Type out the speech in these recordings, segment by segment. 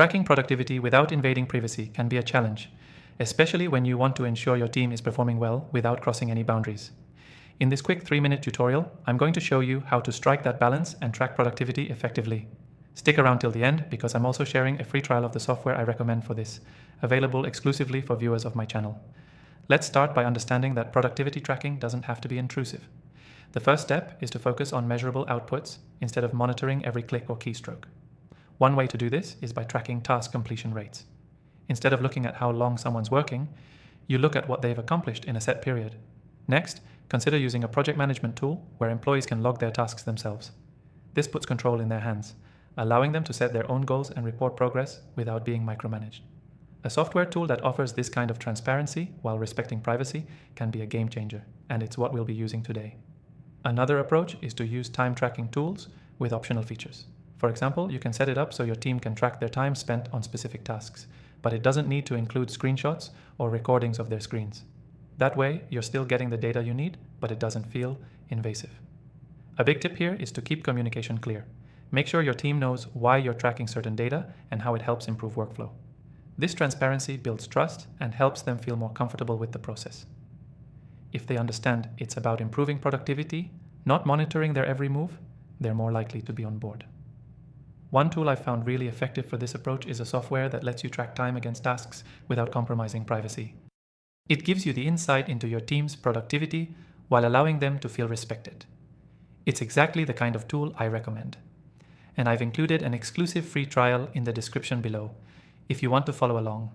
Tracking productivity without invading privacy can be a challenge, especially when you want to ensure your team is performing well without crossing any boundaries. In this quick 3-minute tutorial, I'm going to show you how to strike that balance and track productivity effectively. Stick around till the end because I'm also sharing a free trial of the software I recommend for this, available exclusively for viewers of my channel. Let's start by understanding that productivity tracking doesn't have to be intrusive. The first step is to focus on measurable outputs instead of monitoring every click or keystroke. One way to do this is by tracking task completion rates. Instead of looking at how long someone's working, you look at what they've accomplished in a set period. Next, consider using a project management tool where employees can log their tasks themselves. This puts control in their hands, allowing them to set their own goals and report progress without being micromanaged. A software tool that offers this kind of transparency while respecting privacy can be a game changer, and it's what we'll be using today. Another approach is to use time tracking tools with optional features. For example, you can set it up so your team can track their time spent on specific tasks, but it doesn't need to include screenshots or recordings of their screens. That way, you're still getting the data you need, but it doesn't feel invasive. A big tip here is to keep communication clear. Make sure your team knows why you're tracking certain data and how it helps improve workflow. This transparency builds trust and helps them feel more comfortable with the process. If they understand it's about improving productivity, not monitoring their every move, they're more likely to be on board. One tool I found really effective for this approach is a software that lets you track time against tasks without compromising privacy. It gives you the insight into your team's productivity while allowing them to feel respected. It's exactly the kind of tool I recommend. And I've included an exclusive free trial in the description below if you want to follow along.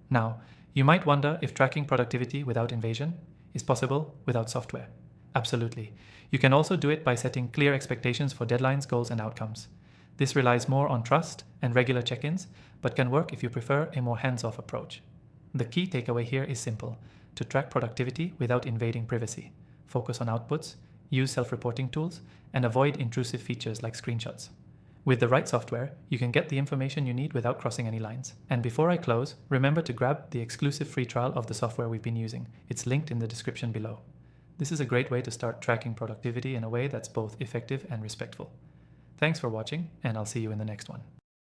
Now, you might wonder if tracking productivity without invasion is possible without software. Absolutely. You can also do it by setting clear expectations for deadlines, goals, and outcomes. This relies more on trust and regular check-ins, but can work if you prefer a more hands-off approach. The key takeaway here is simple: to track productivity without invading privacy. Focus on outputs, use self-reporting tools, and avoid intrusive features like screenshots. With the right software, you can get the information you need without crossing any lines. And before I close, remember to grab the exclusive free trial of the software we've been using. It's linked in the description below. This is a great way to start tracking productivity in a way that's both effective and respectful. Thanks for watching, and I'll see you in the next one.